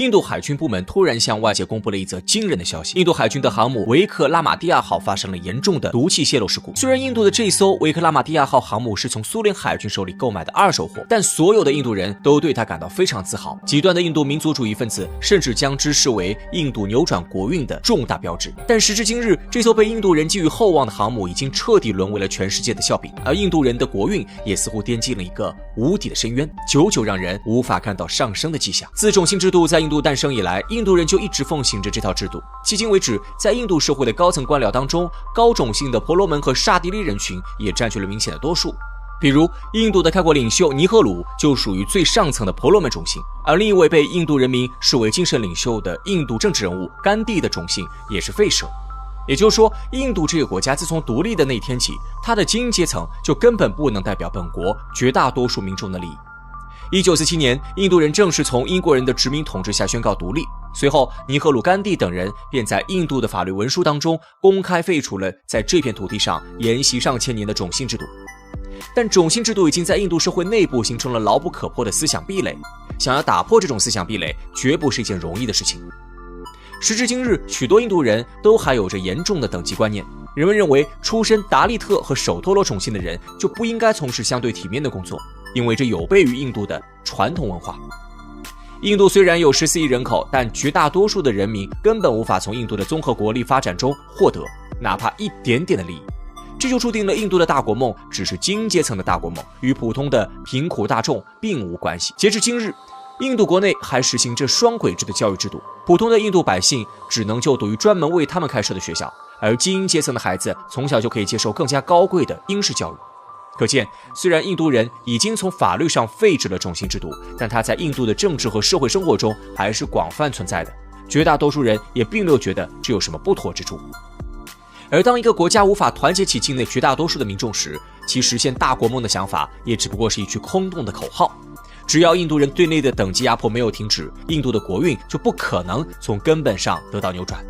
印度海军部门突然向外界公布了一则惊人的消息：印度海军的航母维克拉玛蒂亚号发生了严重的毒气泄漏事故。虽然印度的这艘维克拉玛蒂亚号航母是从苏联海军手里购买的二手货，但所有的印度人都对它感到非常自豪。极端的印度民族主义分子甚至将之视为印度扭转国运的重大标志。但时至今日，这艘被印度人寄予厚望的航母已经彻底沦为了全世界的笑柄，而印度人的国运也似乎跌进了一个无底的深渊，久久让人无法看到上升的迹象。自种姓制度在印度诞生以来，印度人就一直奉行着这套制度。迄今为止，在印度社会的高层官僚当中，高种姓的婆罗门和刹帝利人群也占据了明显的多数。比如，印度的开国领袖尼赫鲁就属于最上层的婆罗门种姓，而另一位被印度人民视为精神领袖的印度政治人物甘地的种姓也是吠舍。也就是说，印度这个国家自从独立的那天起，它的精英阶层就根本不能代表本国绝大多数民众的利益。1947年，印度人正式从英国人的殖民统治下宣告独立。随后，尼赫鲁、甘地等人便在印度的法律文书当中公开废除了在这片土地上沿袭上千年的种姓制度。但种姓制度已经在印度社会内部形成了牢不可破的思想壁垒，想要打破这种思想壁垒，绝不是一件容易的事情。时至今日，许多印度人都还有着严重的等级观念，人们认为出身达利特和首陀罗种姓的人就不应该从事相对体面的工作，因为这有悖于印度的传统文化。印度虽然有14亿人口，但绝大多数的人民根本无法从印度的综合国力发展中获得哪怕一点点的利益，这就注定了印度的大国梦只是精英阶层的大国梦，与普通的贫苦大众并无关系。截至今日，印度国内还实行着双轨制的教育制度，普通的印度百姓只能就读于专门为他们开设的学校，而精英阶层的孩子从小就可以接受更加高贵的英式教育。可见，虽然印度人已经从法律上废止了种姓制度，但它在印度的政治和社会生活中还是广泛存在的，绝大多数人也并没有觉得这有什么不妥之处。而当一个国家无法团结起境内绝大多数的民众时，其实现大国梦的想法也只不过是一句空洞的口号。只要印度人对内的等级压迫没有停止，印度的国运就不可能从根本上得到扭转。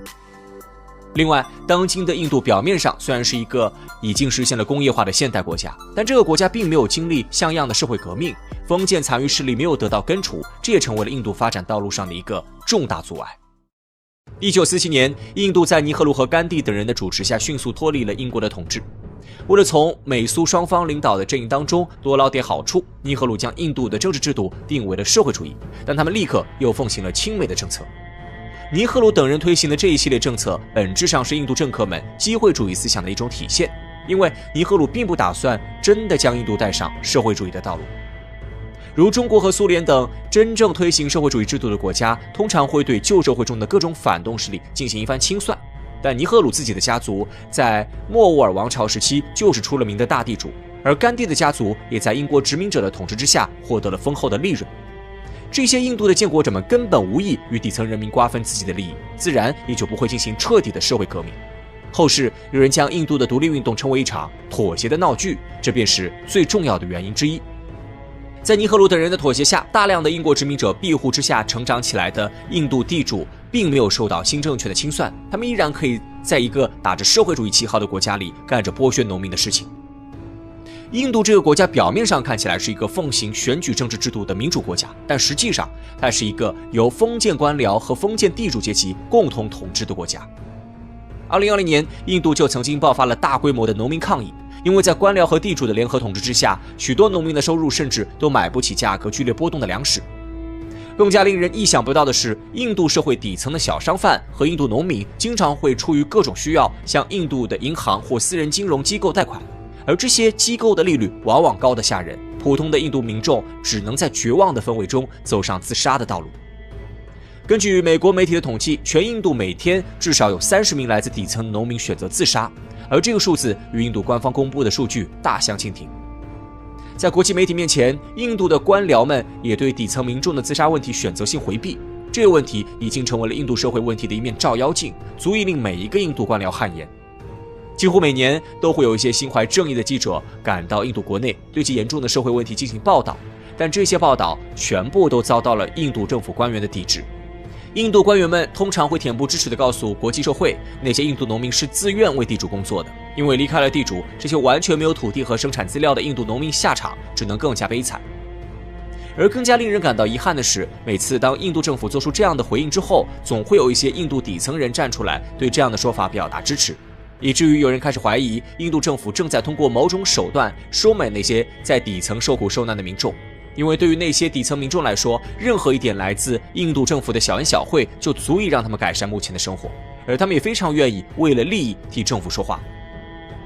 另外，当今的印度表面上虽然是一个已经实现了工业化的现代国家，但这个国家并没有经历像样的社会革命，封建残余势力没有得到根除，这也成为了印度发展道路上的一个重大阻碍。1947年，印度在尼赫鲁和甘地等人的主持下迅速脱离了英国的统治。为了从美苏双方领导的阵营当中多捞点好处，尼赫鲁将印度的政治制度定为了社会主义，但他们立刻又奉行了亲美的政策。尼赫鲁等人推行的这一系列政策，本质上是印度政客们机会主义思想的一种体现，因为尼赫鲁并不打算真的将印度带上社会主义的道路。如中国和苏联等真正推行社会主义制度的国家，通常会对旧社会中的各种反动势力进行一番清算。但尼赫鲁自己的家族在莫卧儿王朝时期就是出了名的大地主，而甘地的家族也在英国殖民者的统治之下获得了丰厚的利润。这些印度的建国者们根本无意与底层人民瓜分自己的利益，自然也就不会进行彻底的社会革命。后世有人将印度的独立运动称为一场妥协的闹剧，这便是最重要的原因之一。在尼赫鲁等人的妥协下，大量的英国殖民者庇护之下成长起来的印度地主并没有受到新政权的清算，他们依然可以在一个打着社会主义旗号的国家里干着剥削农民的事情。印度这个国家表面上看起来是一个奉行选举政治制度的民主国家，但实际上它是一个由封建官僚和封建地主阶级共同统治的国家。2020年，印度就曾经爆发了大规模的农民抗议，因为在官僚和地主的联合统治之下，许多农民的收入甚至都买不起价格剧烈波动的粮食。更加令人意想不到的是，印度社会底层的小商贩和印度农民经常会出于各种需要向印度的银行或私人金融机构贷款，而这些机构的利率往往高得吓人，普通的印度民众只能在绝望的氛围中走上自杀的道路。根据美国媒体的统计，全印度每天至少有30名来自底层的农民选择自杀，而这个数字与印度官方公布的数据大相径庭。在国际媒体面前，印度的官僚们也对底层民众的自杀问题选择性回避，这个问题已经成为了印度社会问题的一面照妖镜，足以令每一个印度官僚汗颜。几乎每年都会有一些心怀正义的记者赶到印度国内，对其严重的社会问题进行报道，但这些报道全部都遭到了印度政府官员的抵制。印度官员们通常会恬不知耻地告诉国际社会，那些印度农民是自愿为地主工作的，因为离开了地主，这些完全没有土地和生产资料的印度农民下场只能更加悲惨。而更加令人感到遗憾的是，每次当印度政府做出这样的回应之后，总会有一些印度底层人站出来对这样的说法表达支持，以至于有人开始怀疑印度政府正在通过某种手段收买那些在底层受苦受难的民众。因为对于那些底层民众来说，任何一点来自印度政府的小恩小惠就足以让他们改善目前的生活，而他们也非常愿意为了利益替政府说话。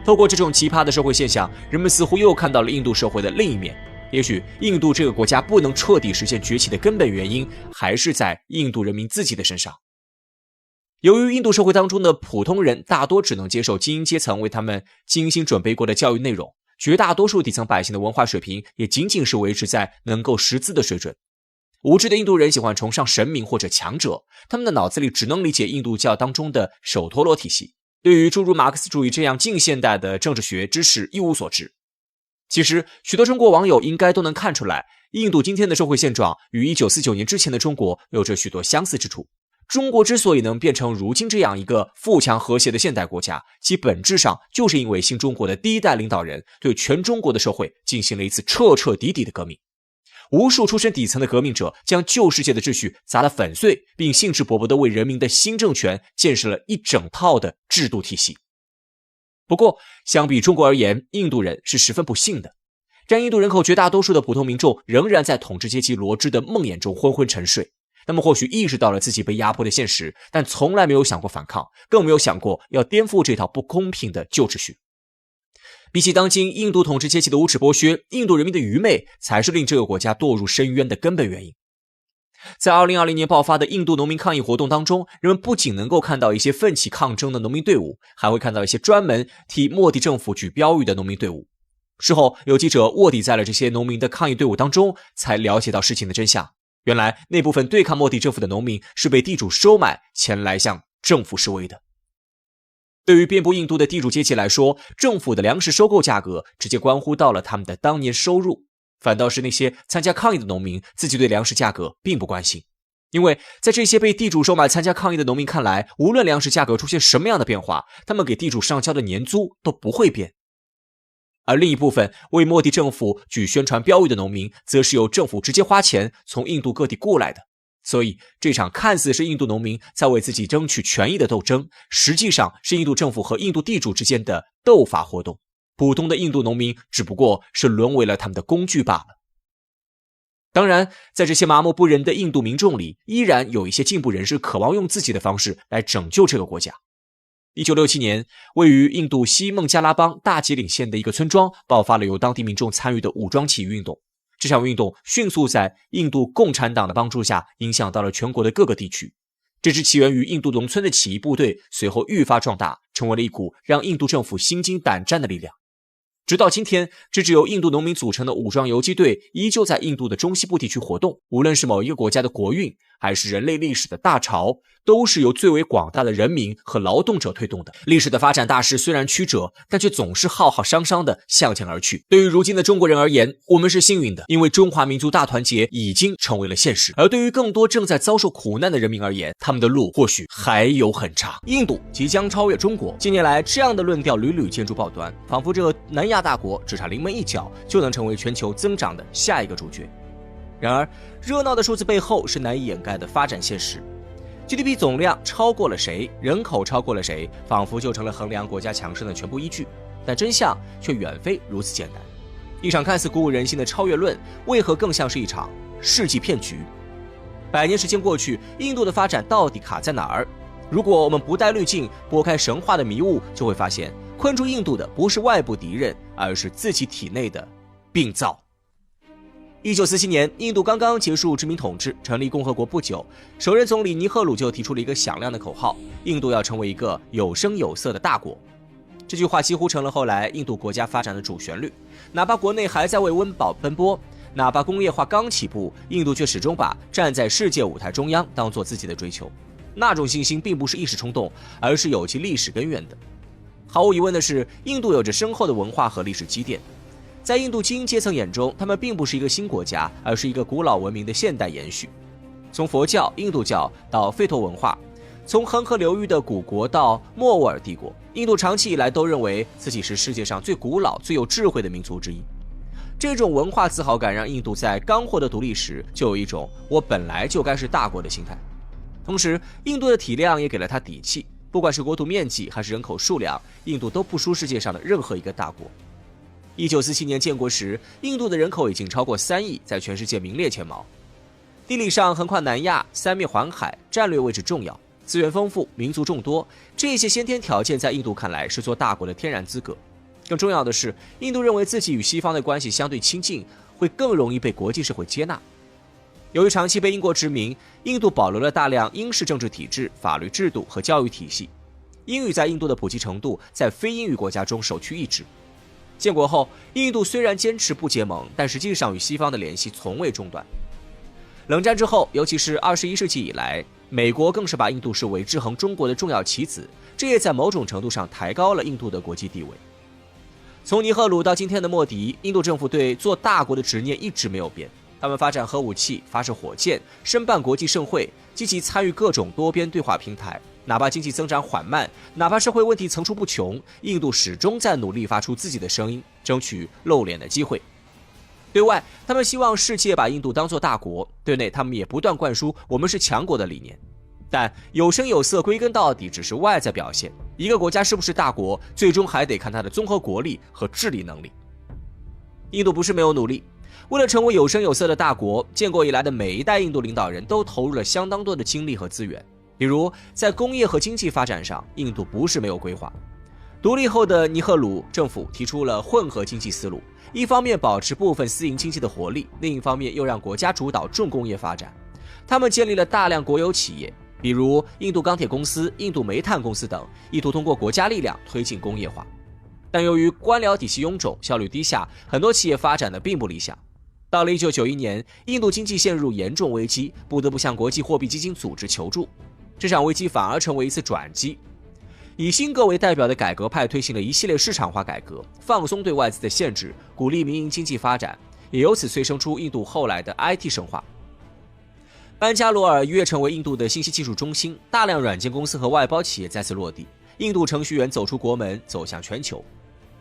透过这种奇葩的社会现象，人们似乎又看到了印度社会的另一面。也许印度这个国家不能彻底实现崛起的根本原因，还是在印度人民自己的身上。由于印度社会当中的普通人大多只能接受精英阶层为他们精心准备过的教育内容，绝大多数底层百姓的文化水平也仅仅是维持在能够识字的水准。无知的印度人喜欢崇尚神明或者强者，他们的脑子里只能理解印度教当中的首陀罗体系，对于诸如马克思主义这样近现代的政治学知识一无所知。其实许多中国网友应该都能看出来，印度今天的社会现状与1949年之前的中国有着许多相似之处。中国之所以能变成如今这样一个富强和谐的现代国家，其本质上就是因为新中国的第一代领导人对全中国的社会进行了一次彻彻底底的革命。无数出身底层的革命者将旧世界的秩序砸得粉碎，并兴致勃勃地为人民的新政权建设了一整套的制度体系。不过相比中国而言，印度人是十分不幸的。占印度人口绝大多数的普通民众仍然在统治阶级罗织的梦魇中昏昏沉睡。他们或许意识到了自己被压迫的现实，但从来没有想过反抗，更没有想过要颠覆这套不公平的旧秩序。比起当今印度统治阶级的无耻剥削，印度人民的愚昧才是令这个国家堕入深渊的根本原因。在2020年爆发的印度农民抗议活动当中，人们不仅能够看到一些奋起抗争的农民队伍，还会看到一些专门替莫迪政府举标语的农民队伍。事后有记者卧底在了这些农民的抗议队伍当中，才了解到事情的真相。原来那部分对抗莫迪政府的农民是被地主收买前来向政府示威的。对于遍布印度的地主阶级来说，政府的粮食收购价格直接关乎到了他们的当年收入，反倒是那些参加抗议的农民自己对粮食价格并不关心。因为在这些被地主收买参加抗议的农民看来，无论粮食价格出现什么样的变化，他们给地主上交的年租都不会变。而另一部分为莫迪政府举宣传标语的农民，则是由政府直接花钱从印度各地雇来的。所以这场看似是印度农民在为自己争取权益的斗争，实际上是印度政府和印度地主之间的斗法活动。普通的印度农民只不过是沦为了他们的工具罢了。当然，在这些麻木不仁的印度民众里，依然有一些进步人士渴望用自己的方式来拯救这个国家。1967年，位于印度西孟加拉邦大吉岭县的一个村庄爆发了由当地民众参与的武装起义运动。这场运动迅速在印度共产党的帮助下影响到了全国的各个地区。这支起源于印度农村的起义部队随后愈发壮大，成为了一股让印度政府心惊胆战的力量。直到今天，这支由印度农民组成的武装游击队依旧在印度的中西部地区活动。无论是某一个国家的国运，还是人类历史的大潮，都是由最为广大的人民和劳动者推动的。历史的发展大势虽然曲折，但却总是浩浩汤汤地向前而去。对于如今的中国人而言，我们是幸运的，因为中华民族大团结已经成为了现实。而对于更多正在遭受苦难的人民而言，他们的路或许还有很长。印度即将超越中国。近年来，这样的论调屡屡见诸报端，仿佛这个南亚大国只差临门一脚就能成为全球增长的下一个主角。然而，热闹的数字背后是难以掩盖的发展现实。GDP 总量超过了谁，人口超过了谁，仿佛就成了衡量国家强盛的全部依据。但真相却远非如此简单。一场看似鼓舞人心的超越论，为何更像是一场世纪骗局？100年时间过去，印度的发展到底卡在哪儿？如果我们不带滤镜，拨开神话的迷雾，就会发现困住印度的不是外部敌人，而是自己体内的病灶。1947年，印度刚刚结束殖民统治，成立共和国不久，首任总理尼赫鲁就提出了一个响亮的口号：印度要成为一个有声有色的大国。这句话几乎成了后来印度国家发展的主旋律。哪怕国内还在为温饱奔波，哪怕工业化刚起步，印度却始终把站在世界舞台中央当做自己的追求。那种信心并不是一时冲动，而是有其历史根源的。毫无疑问的是，印度有着深厚的文化和历史积淀。在印度精英阶层眼中，他们并不是一个新国家，而是一个古老文明的现代延续。从佛教、印度教到吠陀文化，从恒河流域的古国到莫卧儿帝国，印度长期以来都认为自己是世界上最古老、最有智慧的民族之一。这种文化自豪感让印度在刚获得独立时就有一种我本来就该是大国的心态。同时，印度的体量也给了他底气，不管是国土面积还是人口数量，印度都不输世界上的任何一个大国。1947年建国时，印度的人口已经超过3亿，在全世界名列前茅。地理上横跨南亚，三面环海，战略位置重要，资源丰富，民族众多，这些先天条件在印度看来是做大国的天然资格。更重要的是，印度认为自己与西方的关系相对亲近，会更容易被国际社会接纳。由于长期被英国殖民，印度保留了大量英式政治体制、法律制度和教育体系，英语在印度的普及程度在非英语国家中首屈一指。建国后，印度虽然坚持不结盟，但实际上与西方的联系从未中断。冷战之后，尤其是21世纪以来，美国更是把印度视为制衡中国的重要棋子，这也在某种程度上抬高了印度的国际地位。从尼赫鲁到今天的莫迪，印度政府对做大国的执念一直没有变。他们发展核武器，发射火箭，申办国际盛会，积极参与各种多边对话平台。哪怕经济增长缓慢，哪怕社会问题层出不穷，印度始终在努力发出自己的声音，争取露脸的机会。对外，他们希望世界把印度当作大国；对内，他们也不断灌输我们是强国的理念。但有声有色归根到底只是外在表现，一个国家是不是大国，最终还得看它的综合国力和治理能力。印度不是没有努力，为了成为有声有色的大国，建国以来的每一代印度领导人都投入了相当多的精力和资源。比如在工业和经济发展上，印度不是没有规划。独立后的尼赫鲁政府提出了混合经济思路，一方面保持部分私营经济的活力，另一方面又让国家主导重工业发展。他们建立了大量国有企业，比如印度钢铁公司、印度煤炭公司等，意图通过国家力量推进工业化。但由于官僚体系臃肿，效率低下，很多企业发展的并不理想。到了1991年，印度经济陷入严重危机，不得不向国际货币基金组织求助。这场危机反而成为一次转机。以辛格为代表的改革派推行了一系列市场化改革，放松对外资的限制，鼓励民营经济发展，也由此催生出印度后来的 IT 神话。班加罗尔一跃成为印度的信息技术中心，大量软件公司和外包企业再次落地，印度程序员走出国门，走向全球。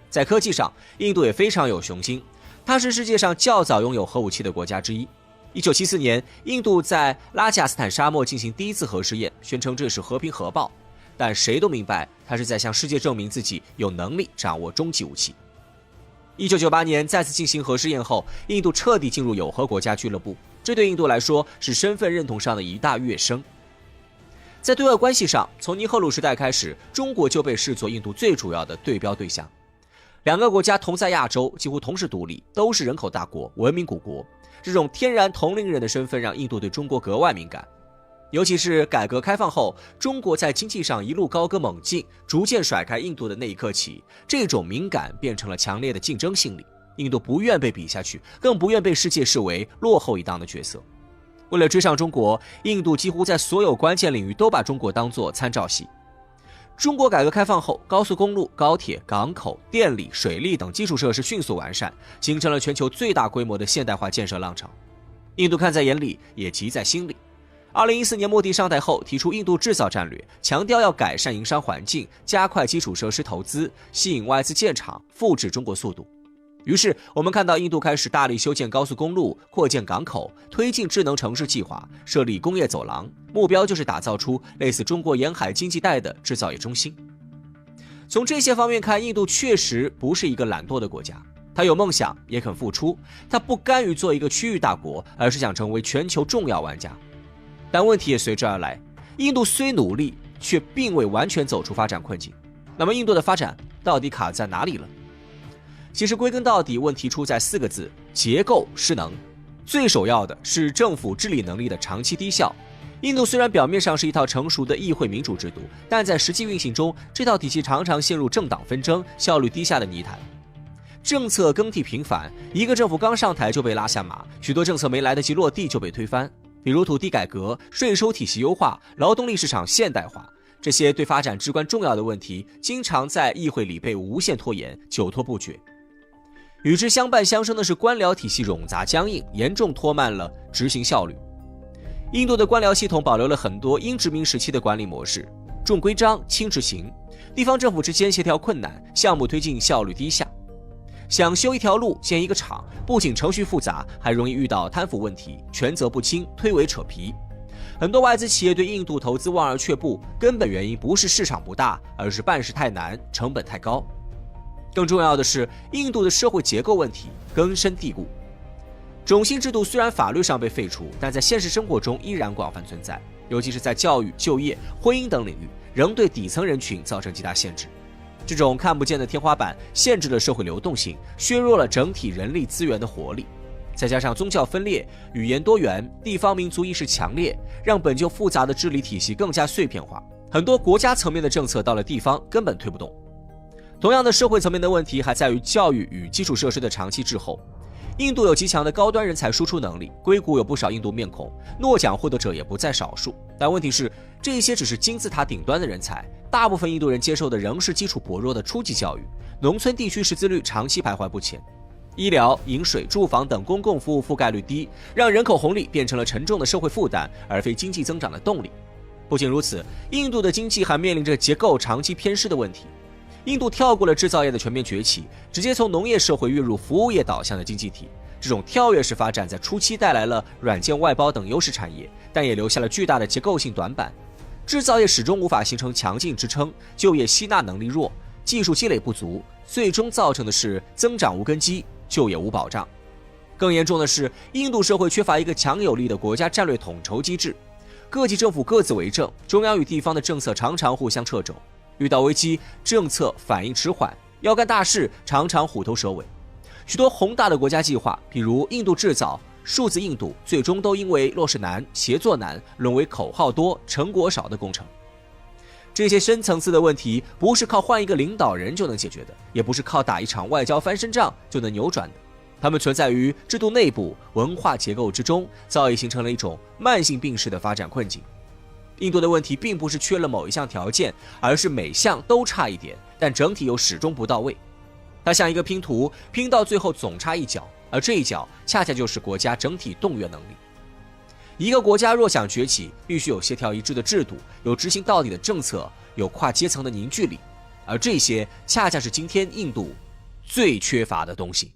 在科技上，印度也非常有雄心，它是世界上较早拥有核武器的国家之一。1974年，印度在拉贾斯坦沙漠进行第一次核试验，宣称这是和平核爆，但谁都明白，他是在向世界证明自己有能力掌握终极武器。1998年再次进行核试验后，印度彻底进入有核国家俱乐部，这对印度来说是身份认同上的一大跃升。在对外关系上，从尼赫鲁时代开始，中国就被视作印度最主要的对标对象。两个国家同在亚洲，几乎同时独立，都是人口大国、文明古国。这种天然同龄人的身份让印度对中国格外敏感，尤其是改革开放后，中国在经济上一路高歌猛进，逐渐甩开印度的那一刻起，这种敏感变成了强烈的竞争心理。印度不愿被比下去，更不愿被世界视为落后一档的角色。为了追上中国，印度几乎在所有关键领域都把中国当作参照系。中国改革开放后，高速公路、高铁、港口、电力、水利等基础设施迅速完善，形成了全球最大规模的现代化建设浪潮。印度看在眼里，也急在心里。2014年莫迪上台后，提出印度制造战略，强调要改善营商环境，加快基础设施投资，吸引外资建厂，复制中国速度。于是我们看到印度开始大力修建高速公路，扩建港口，推进智能城市计划，设立工业走廊，目标就是打造出类似中国沿海经济带的制造业中心。从这些方面看，印度确实不是一个懒惰的国家，它有梦想，也肯付出，它不甘于做一个区域大国，而是想成为全球重要玩家。但问题也随之而来，印度虽努力，却并未完全走出发展困境。那么印度的发展到底卡在哪里了？其实归根到底，问题出在4个字：结构失能。最首要的是政府治理能力的长期低效。印度虽然表面上是一套成熟的议会民主制度，但在实际运行中，这套体系常常陷入政党纷争、效率低下的泥潭。政策更替频繁，一个政府刚上台就被拉下马，许多政策没来得及落地就被推翻。比如土地改革、税收体系优化、劳动力市场现代化，这些对发展至关重要的问题，经常在议会里被无限拖延，久拖不决。与之相伴相生的是官僚体系冗杂僵硬，严重拖慢了执行效率。印度的官僚系统保留了很多英殖民时期的管理模式，重规章轻执行，地方政府之间协调困难，项目推进效率低下。想修一条路、建一个厂，不仅程序复杂，还容易遇到贪腐问题、权责不清、推诿扯皮。很多外资企业对印度投资望而却步，根本原因不是市场不大，而是办事太难，成本太高。更重要的是，印度的社会结构问题根深蒂固。种姓制度虽然法律上被废除，但在现实生活中依然广泛存在，尤其是在教育、就业、婚姻等领域，仍对底层人群造成极大限制。这种看不见的天花板限制了社会流动性，削弱了整体人力资源的活力。再加上宗教分裂、语言多元、地方民族意识强烈，让本就复杂的治理体系更加碎片化。很多国家层面的政策到了地方根本推不动。同样的，社会层面的问题还在于教育与基础设施的长期滞后。印度有极强的高端人才输出能力，硅谷有不少印度面孔，诺奖获得者也不在少数。但问题是，这些只是金字塔顶端的人才，大部分印度人接受的仍是基础薄弱的初级教育，农村地区识字率长期徘徊不前。医疗、饮水、住房等公共服务覆盖率低，让人口红利变成了沉重的社会负担，而非经济增长的动力。不仅如此，印度的经济还面临着结构长期偏失的问题。印度跳过了制造业的全面崛起，直接从农业社会跃入服务业导向的经济体。这种跳跃式发展在初期带来了软件外包等优势产业，但也留下了巨大的结构性短板。制造业始终无法形成强劲支撑，就业吸纳能力弱，技术积累不足，最终造成的是增长无根基，就业无保障。更严重的是，印度社会缺乏一个强有力的国家战略统筹机制，各级政府各自为政，中央与地方的政策常常互相掣肘。遇到危机，政策反应迟缓，要干大事常常虎头蛇尾。许多宏大的国家计划，比如印度制造、数字印度，最终都因为落实难、协作难，沦为口号多、成果少的工程。这些深层次的问题，不是靠换一个领导人就能解决的，也不是靠打一场外交翻身仗就能扭转的。它们存在于制度内部、文化结构之中，早已形成了一种慢性病式的发展困境。印度的问题并不是缺了某一项条件，而是每项都差一点，但整体又始终不到位。它像一个拼图，拼到最后总差一角，而这一角恰恰就是国家整体动员能力。一个国家若想崛起，必须有协调一致的制度，有执行到底的政策，有跨阶层的凝聚力，而这些恰恰是今天印度最缺乏的东西。